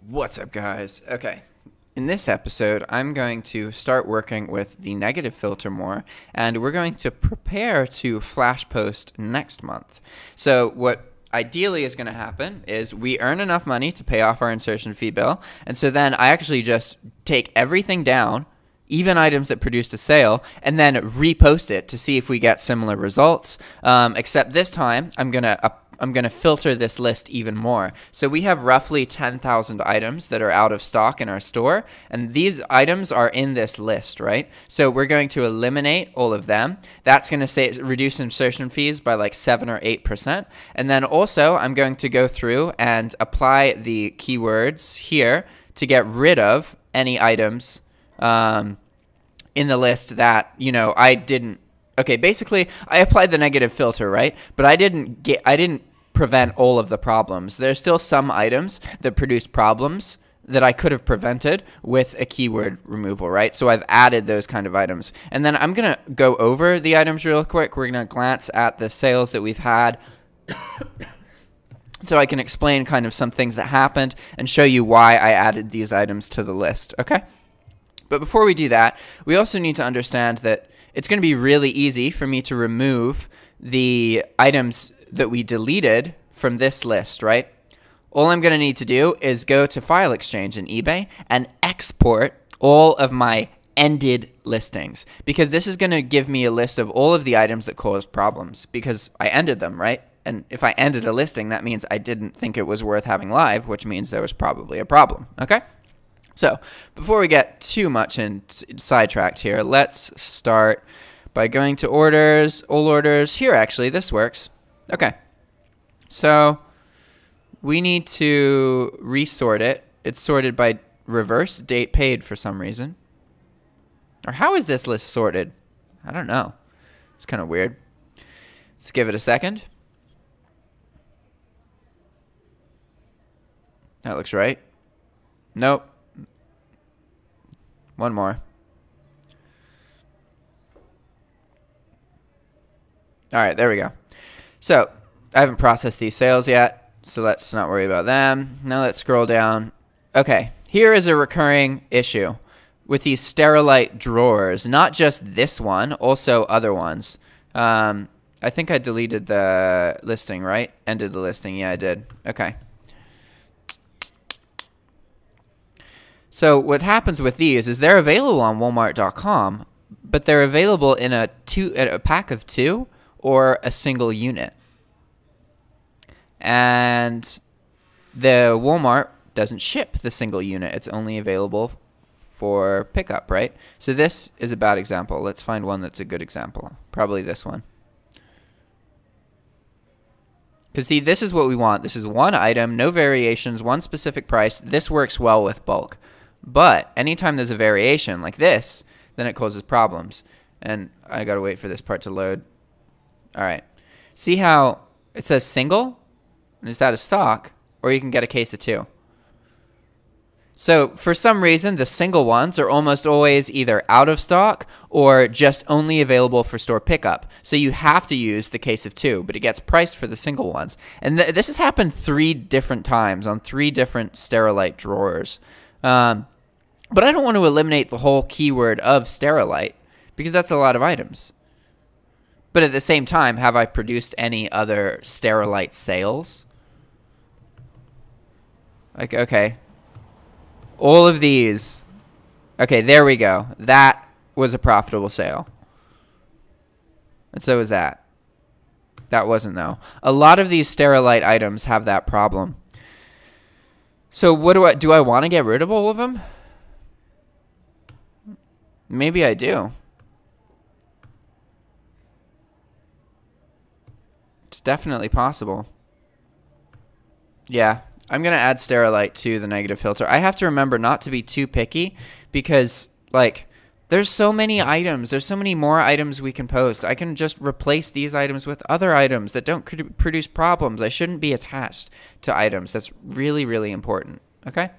What's up, guys? Okay, in this episode, I'm going to start working with the negative filter more, and we're going to prepare to flash post next month. So what ideally is going to happen is we earn enough money to pay off our insertion fee bill, and so then I actually just take everything down, even items that produced a sale, and then repost it to see if we get similar results, except this time I'm going to filter this list even more. So we have roughly 10,000 items that are out of stock in our store, and these items are in this list, right? So we're going to eliminate all of them. That's going to reduce insertion fees by like 7 or 8%. And then also I'm going to go through and apply the keywords here to get rid of any items in the list that, you know, I didn't. Okay, basically I applied the negative filter, right? But I didn't prevent all of the problems. There's still some items that produce problems that I could have prevented with a keyword removal, right? So I've added those kind of items. And then I'm going to go over the items real quick. We're going to glance at the sales that we've had so I can explain kind of some things that happened and show you why I added these items to the list, okay? But before we do that, we also need to understand that it's going to be really easy for me to remove the items that we deleted from this list, right? All I'm going to need to do is go to File Exchange in eBay and export all of my ended listings, because this is going to give me a list of all of the items that caused problems because I ended them, right? And if I ended a listing, that means I didn't think it was worth having live, which means there was probably a problem, okay? So before we get too much sidetracked here, let's start by going to orders, all orders. Here, actually, this works. Okay, so we need to resort it. It's sorted by reverse date paid for some reason. Or how is this list sorted? I don't know. It's kind of weird. Let's give it a second. That looks right. Nope. One more. All right, there we go. So I haven't processed these sales yet, so let's not worry about them. Now let's scroll down. Okay, here is a recurring issue with these Sterilite drawers. Not just this one, also other ones. I think I deleted the listing, right? Ended the listing. Yeah, I did. Okay. So what happens with these is they're available on Walmart.com, but they're available in a pack of 2 or a single unit. And the Walmart doesn't ship the single unit. It's only available for pickup, right? So this is a bad example. Let's find one that's a good example. Probably this one. Because see, this is what we want. This is one item, no variations, one specific price. This works well with bulk. But anytime there's a variation like this, then it causes problems. And I gotta wait for this part to load. All right. See how it says single? And it's out of stock, or you can get a case of 2. So for some reason, the single ones are almost always either out of stock or just only available for store pickup. So you have to use the case of 2, but it gets priced for the single ones. And this has happened 3 different times on 3 different Sterilite drawers. But I don't want to eliminate the whole keyword of Sterilite because that's a lot of items. But at the same time, have I produced any other Sterilite sales? Like, okay. All of these. Okay, there we go. That was a profitable sale. And so was that. That wasn't, though. A lot of these Sterilite items have that problem. So what do I want to get rid of all of them? Maybe I do. It's definitely possible. Yeah, I'm going to add Sterilite to the negative filter. I have to remember not to be too picky because, like, there's so many items. There's so many more items we can post. I can just replace these items with other items that don't produce problems. I shouldn't be attached to items. That's really, really important. Okay?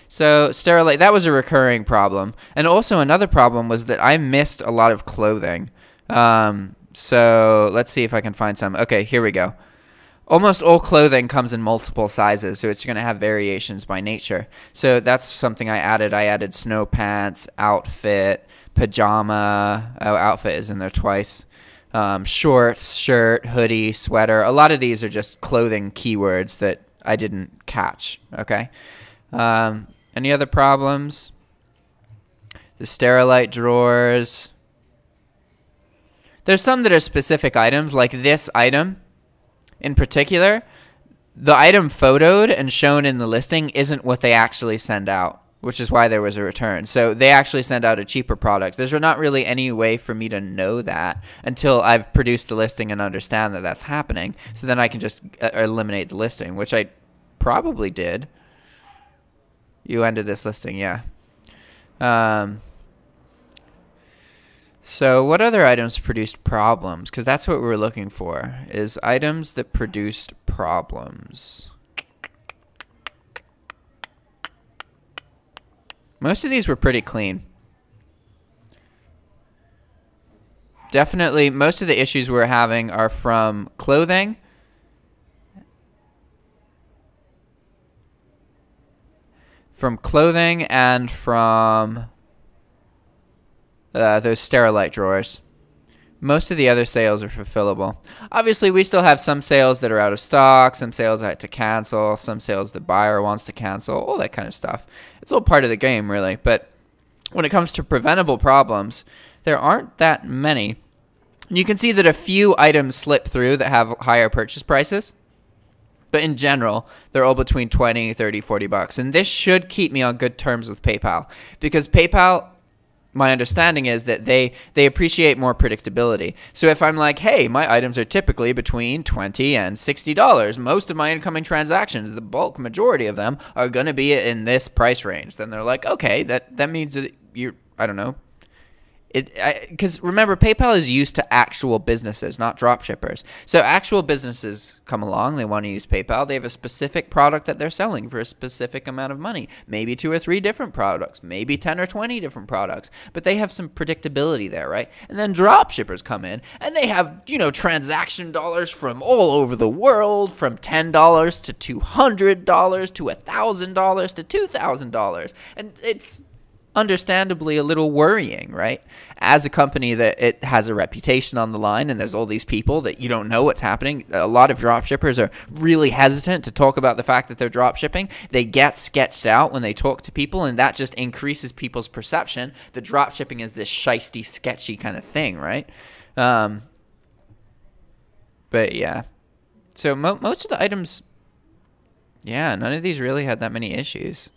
So Sterilite, that was a recurring problem. And also another problem was that I missed a lot of clothing. So let's see if I can find some. Okay, here we go. almost all clothing comes in multiple sizes, so it's going to have variations by nature. So that's something I added. I added snow pants, outfit, pajama. Oh, outfit is in there twice. Shorts, shirt, hoodie, sweater. A lot of these are just clothing keywords that I didn't catch. Okay. Any other problems? The Sterilite drawers. There's some that are specific items, like this item in particular. The item photoed and shown in the listing isn't what they actually send out, which is why there was a return. So they actually send out a cheaper product. There's not really any way for me to know that until I've produced the listing and understand that that's happening. So then I can just eliminate the listing, which I probably did. You ended this listing, yeah. So what other items produced problems? Because that's what we're looking for, is items that produced problems. Most of these were pretty clean. Definitely, most of the issues we're having are from clothing. From clothing and from those Sterilite drawers. Most of the other sales are fulfillable. Obviously, we still have some sales that are out of stock, some sales I had to cancel, some sales the buyer wants to cancel, all that kind of stuff. It's all part of the game, really. But when it comes to preventable problems, there aren't that many. You can see that a few items slip through that have higher purchase prices. But in general, they're all between 20, 30, 40 bucks. And this should keep me on good terms with PayPal. Because PayPal, my understanding is that they appreciate more predictability. So if I'm like, hey, my items are typically between $20 and $60, most of my incoming transactions, the bulk majority of them, are going to be in this price range. Then they're like, okay, that means that you're, I don't know. Because remember, PayPal is used to actual businesses, not drop shippers. So actual businesses come along, they want to use PayPal. They have a specific product that they're selling for a specific amount of money. Maybe 2 or 3 different products, maybe 10 or 20 different products. But they have some predictability there, right? And then drop shippers come in and they have, you know, transaction dollars from all over the world, from $10 to $200 to $1,000 to $2,000. And it's understandably a little worrying, right? As a company that it has a reputation on the line and there's all these people that you don't know what's happening. A lot of drop shippers are really hesitant to talk about the fact that they're drop shipping. They get sketched out when they talk to people, and that just increases people's perception that drop shipping is this shisty, sketchy kind of thing, right? But yeah. So most of the items, yeah, none of these really had that many issues.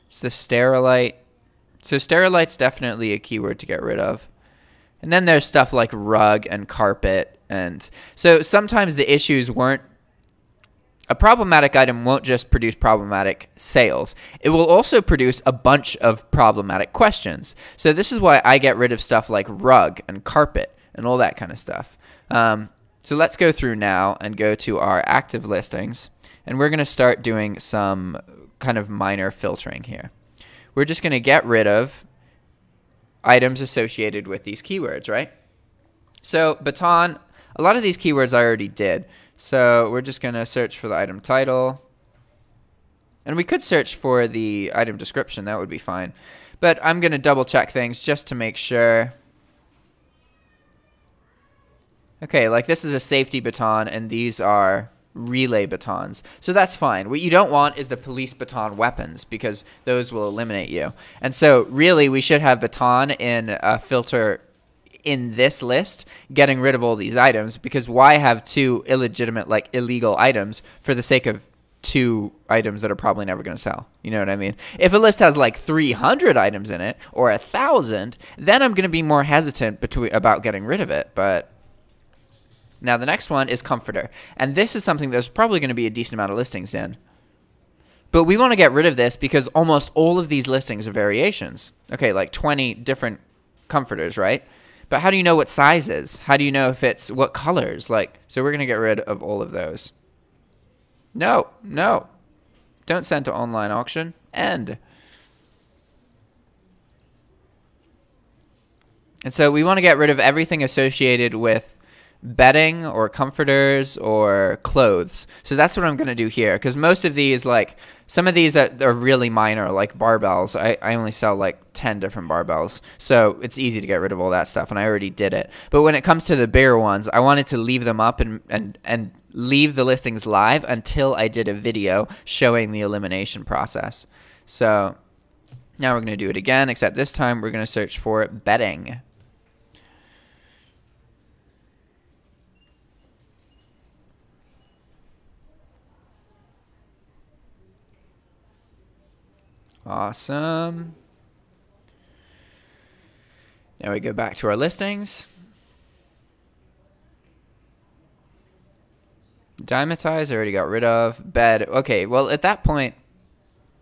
It's the Sterilite. So Sterilite's definitely a keyword to get rid of. And then there's stuff like rug and carpet. And so sometimes the issues weren't, a problematic item won't just produce problematic sales. It will also produce a bunch of problematic questions. So this is why I get rid of stuff like rug and carpet and all that kind of stuff. So let's go through now and go to our active listings. And we're going to start doing some kind of minor filtering here. We're just going to get rid of items associated with these keywords, right? So baton, a lot of these keywords I already did. So we're just going to search for the item title. And we could search for the item description. That would be fine. But I'm going to double check things just to make sure. Okay, like this is a safety baton, and these are relay batons. So that's fine. What you don't want is the police baton weapons, because those will eliminate you. And so really we should have baton in a filter in this list, getting rid of all these items, because why have 2 illegitimate, like illegal items for the sake of 2 items that are probably never going to sell? You know what I mean? If a list has like 300 items in it or 1,000, then I'm going to be more hesitant about getting rid of it. But now the next one is comforter. And this is something there's probably going to be a decent amount of listings in. But we want to get rid of this because almost all of these listings are variations. Okay, like 20 different comforters, right? But how do you know what sizes? How do you know if it's what colors? Like, so we're going to get rid of all of those. No, no. Don't send to online auction. End. And so we want to get rid of everything associated with bedding or comforters or clothes. So that's what I'm going to do here, because most of these, like some of these are really minor, like barbells. I only sell like 10 different barbells, so it's easy to get rid of all that stuff, and I already did it. But when it comes to the bigger ones, I wanted to leave them up and leave the listings live until I did a video showing the elimination process. So now we're going to do it again, except this time we're going to search for bedding. Awesome. Now we go back to our listings. Dimetize, I already got rid of. Bed. Okay, well, at that point,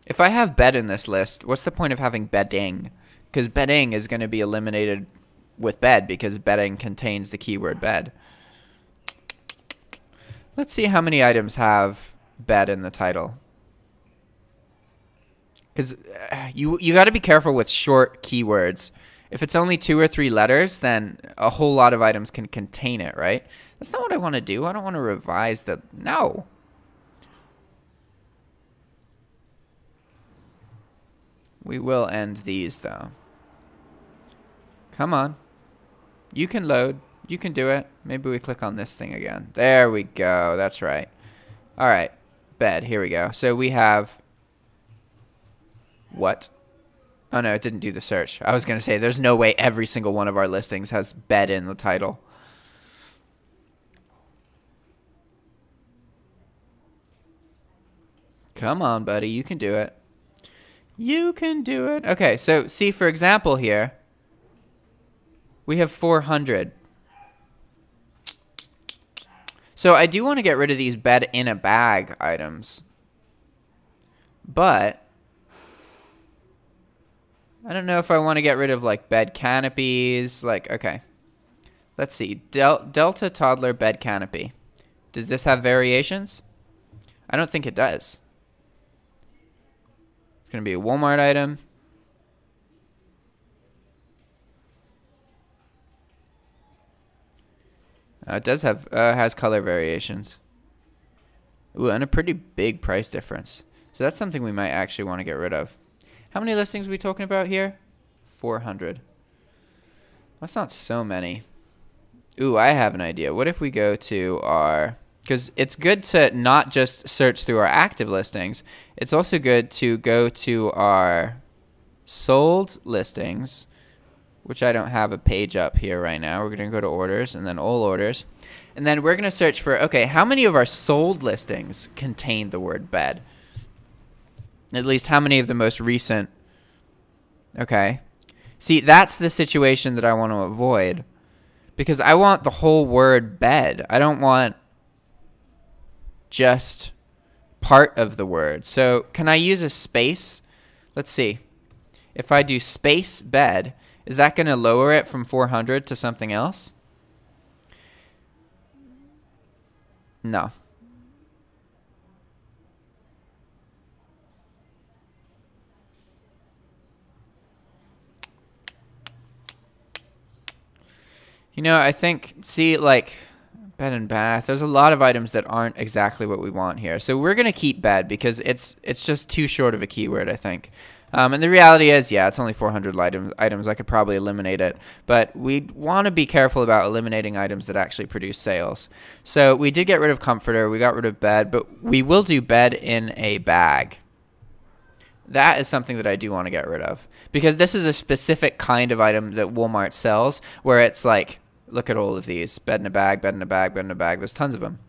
if I have bed in this list, what's the point of having bedding? Because bedding is going to be eliminated with bed, because bedding contains the keyword bed. Let's see how many items have bed in the title. Because you got to be careful with short keywords. If it's only 2 or 3 letters, then a whole lot of items can contain it, right? That's not what I want to do. I don't want to revise the... No. We will end these, though. Come on. You can load. You can do it. Maybe we click on this thing again. There we go. That's right. All right. Bed. Here we go. So we have... What? Oh, no, it didn't do the search. I was going to say, there's no way every single one of our listings has bed in the title. Come on, buddy. You can do it. You can do it. Okay, so see, for example here, we have 400. So I do want to get rid of these bed in a bag items. But I don't know if I want to get rid of like bed canopies. Like, okay. Let's see. Delta toddler bed canopy. Does this have variations? I don't think it does. It's going to be a Walmart item. It does have has color variations. Ooh, and a pretty big price difference. So that's something we might actually want to get rid of. How many listings are we talking about here? 400. That's not so many. Ooh, I have an idea. What if we go to our... Because it's good to not just search through our active listings. It's also good to go to our sold listings, which I don't have a page up here right now. We're going to go to orders and then all orders. And then we're going to search for, okay, how many of our sold listings contain the word bed? At least how many of the most recent? Okay. See, that's the situation that I want to avoid. Because I want the whole word bed. I don't want just part of the word. So can I use a space? Let's see. If I do space bed, is that going to lower it from 400 to something else? No. You know, I think, see, like, bed and bath, there's a lot of items that aren't exactly what we want here. So we're going to keep bed because it's just too short of a keyword, I think. And the reality is, yeah, it's only 400 items. I could probably eliminate it. But we want to be careful about eliminating items that actually produce sales. So we did get rid of comforter. We got rid of bed. But we will do bed in a bag. That is something that I do want to get rid of. Because this is a specific kind of item that Walmart sells where it's like, look at all of these. Bed in a bag, bed in a bag, bed in a bag. There's tons of them.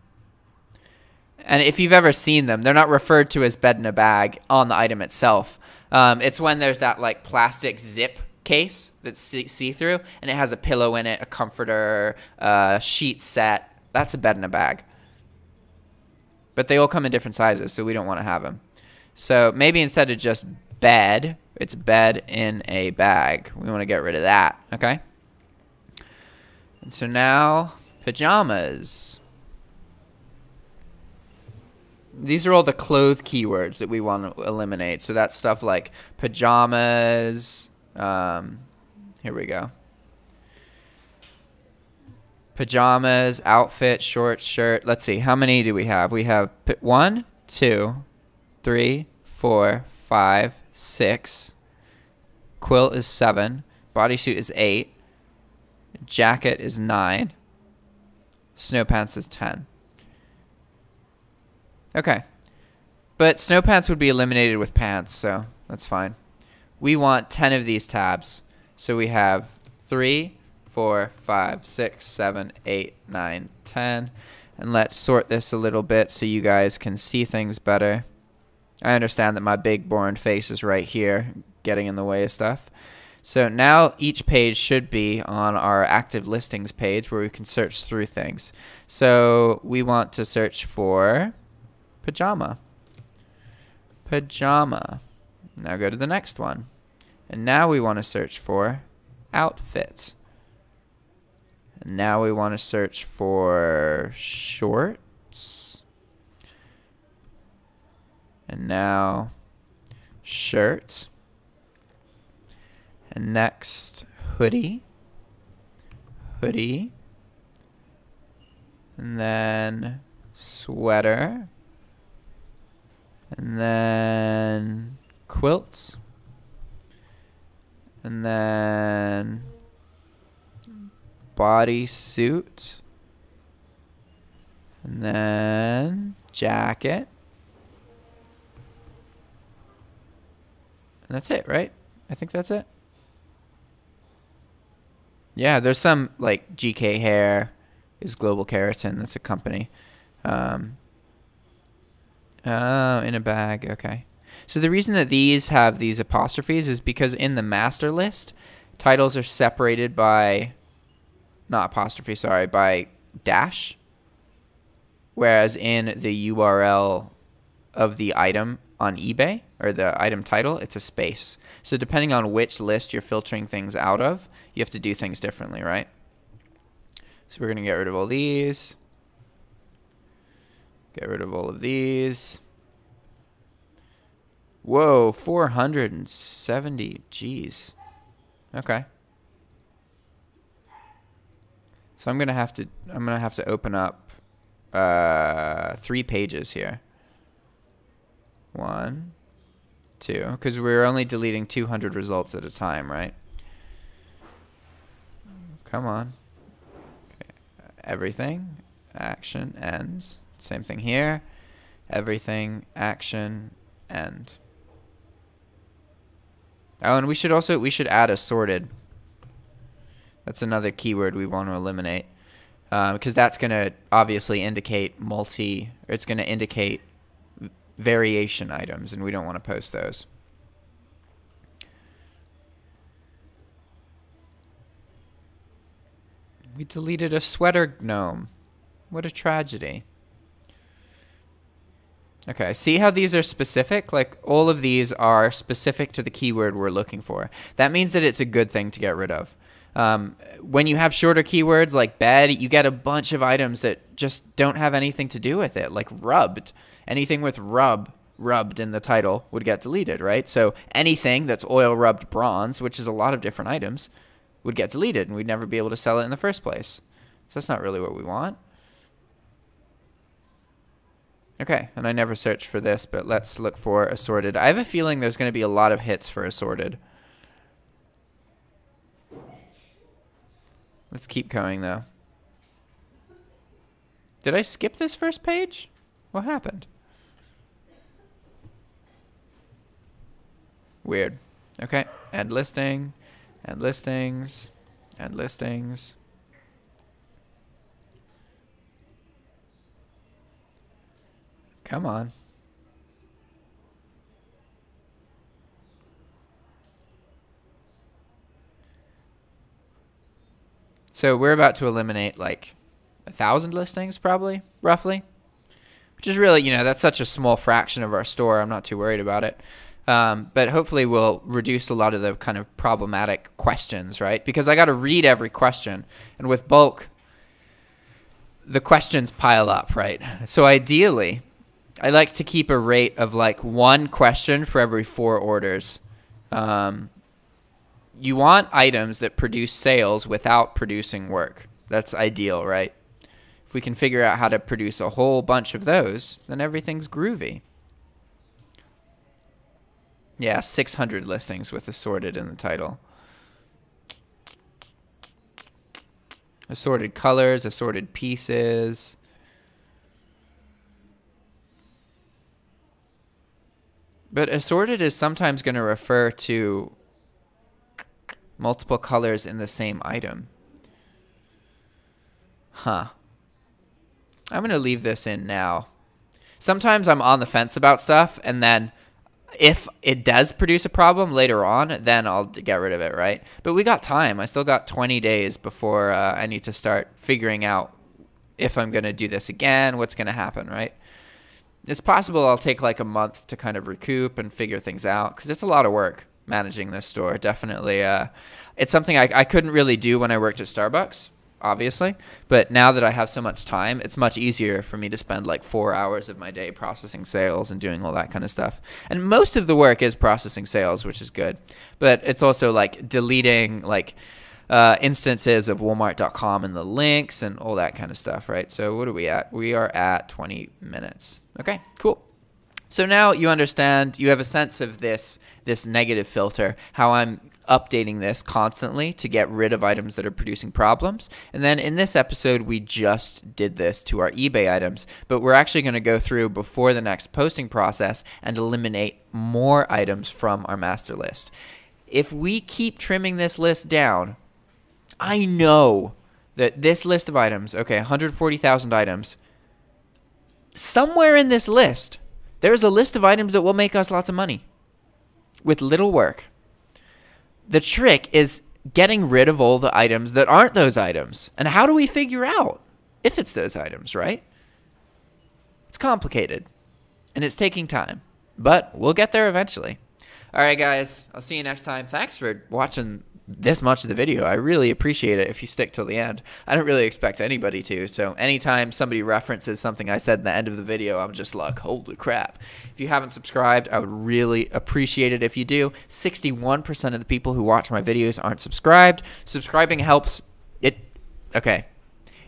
And if you've ever seen them, they're not referred to as bed in a bag on the item itself. It's when there's that like plastic zip case that's see-through, and it has a pillow in it, a comforter, sheet set. That's a bed in a bag. But they all come in different sizes, so we don't want to have them. So maybe instead of just bed, it's bed in a bag. We want to get rid of that, okay? And so now, pajamas. These are all the clothes keywords that we want to eliminate. So that's stuff like pajamas. Here we go. pajamas, outfit, shorts, shirt. Let's see. How many do we have? We have 1, 2, 3, 4, 5, 6. Quilt is 7. Bodysuit is 8. Jacket is 9. Snow pants is 10. Okay. But snow pants would be eliminated with pants, so that's fine. We want 10 of these tabs. So we have 3, 4, 5, 6, 7, 8, 9, 10. And let's sort this a little bit so you guys can see things better. I understand that my big boring face is right here, getting in the way of stuff. So now each page should be on our active listings page where we can search through things. So we want to search for pajama. Pajama. Now go to the next one. And now we want to search for outfit. And now we want to search for shorts. And now shirt. And next hoodie. Hoodie. And then sweater. And then quilts. And then bodysuit. And then jacket. And that's it, right? I think that's it. Yeah, there's some like GK Hair is Global Keratin. That's a company. Oh, in a bag. Okay. So the reason that these have these apostrophes is because in the master list, titles are separated by, not apostrophe, sorry, by dash. Whereas in the URL of the item on eBay, or the item title, it's a space. So depending on which list you're filtering things out of, you have to do things differently, right? So we're going to get rid of all these. Get rid of all of these. Whoa, 470. Jeez. Okay. So I'm gonna have to open up 3 pages here. 1, 2, because we're only deleting 200 results at a time, right? Come on. Okay. Everything, action, ends. Same thing here. Everything, action, end. Oh, and we should add assorted. That's another keyword we want to eliminate, because that's going to obviously indicate it's going to indicate variation items, and we don't want to post those. We deleted a sweater gnome. What a tragedy. Okay, see how these are specific? Like, all of these are specific to the keyword we're looking for. That means that it's a good thing to get rid of. When you have shorter keywords like bed, you get a bunch of items that just don't have anything to do with it, like rubbed. Anything with rubbed in the title would get deleted, right? So anything that's oil rubbed bronze, which is a lot of different items, would get deleted, and we'd never be able to sell it in the first place. So that's not really what we want. Okay, and I never searched for this, but let's look for assorted. I have a feeling there's going to be a lot of hits for assorted. Let's keep going, though. Did I skip this first page? What happened? Weird. Okay, add listing, add listings, add listings. Come on. So we're about to eliminate like 1,000 listings, probably, roughly. Which is really, that's such a small fraction of our store. I'm not too worried about it. But hopefully we'll reduce a lot of the kind of problematic questions, right? Because I got to read every question. And with bulk, the questions pile up, right? So ideally, I like to keep a rate of like 1 question for every 4 orders. You want items that produce sales without producing work. That's ideal, right? If we can figure out how to produce a whole bunch of those, then everything's groovy. Yeah, 600 listings with assorted in the title. Assorted colors, assorted pieces. But assorted is sometimes going to refer to multiple colors in the same item. Huh. I'm going to leave this in now. Sometimes I'm on the fence about stuff, and then if it does produce a problem later on, then I'll get rid of it, right? But we got time. I still got 20 days before I need to start figuring out if I'm going to do this again, what's going to happen, right? It's possible I'll take like a month to kind of recoup and figure things out, because it's a lot of work managing this store. Definitely. It's something I couldn't really do when I worked at Starbucks, obviously. But now that I have so much time, it's much easier for me to spend like 4 hours of my day processing sales and doing all that kind of stuff. And most of the work is processing sales, which is good. But it's also like deleting like instances of Walmart.com and the links and all that kind of stuff, right? So what are we at? We are at 20 minutes. Okay, cool. So now you understand, you have a sense of this negative filter, how I'm updating this constantly to get rid of items that are producing problems. And then in this episode, we just did this to our eBay items, but we're actually going to go through before the next posting process and eliminate more items from our master list. If we keep trimming this list down, I know that this list of items, okay, 140,000 items, somewhere in this list, there's a list of items that will make us lots of money with little work. The trick is getting rid of all the items that aren't those items. And how do we figure out if it's those items, right? It's complicated, and it's taking time, but we'll get there eventually. All right, guys, I'll see you next time. Thanks for watching this much of the video. I really appreciate it if you stick till the end. I don't really expect anybody to, so anytime somebody references something I said in the end of the video, I'm just like, holy crap. If you haven't subscribed, I would really appreciate it if you do. 61% of the people who watch my videos aren't subscribed. Subscribing helps it. Okay,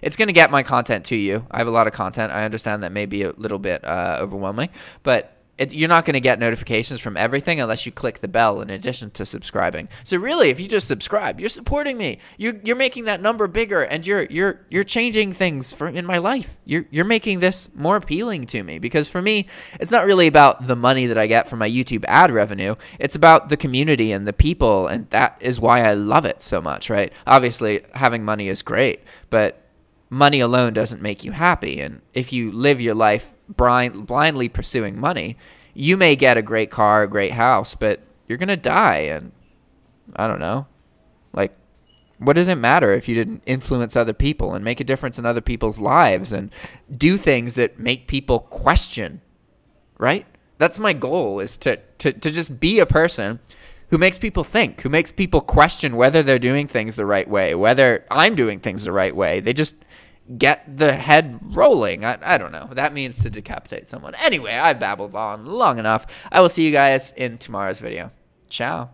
it's going to get my content to you. I have a lot of content. I understand that may be a little bit overwhelming, but you're not going to get notifications from everything unless you click the bell in addition to subscribing. So really, if you just subscribe, you're supporting me. You're making that number bigger, and you're changing things in my life. You're making this more appealing to me, because for me, it's not really about the money that I get from my YouTube ad revenue. It's about the community and the people, and that is why I love it so much, right? Obviously, having money is great, but money alone doesn't make you happy. And if you live your life blindly pursuing money, you may get a great car, a great house, but you're gonna die. And I don't know, like, what does it matter if you didn't influence other people and make a difference in other people's lives and do things that make people question, right? That's my goal, is to just be a person who makes people think, who makes people question whether they're doing things the right way, whether I'm doing things the right way. They just get the head rolling. I don't know. That means to decapitate someone. Anyway, I've babbled on long enough. I will see you guys in tomorrow's video. Ciao.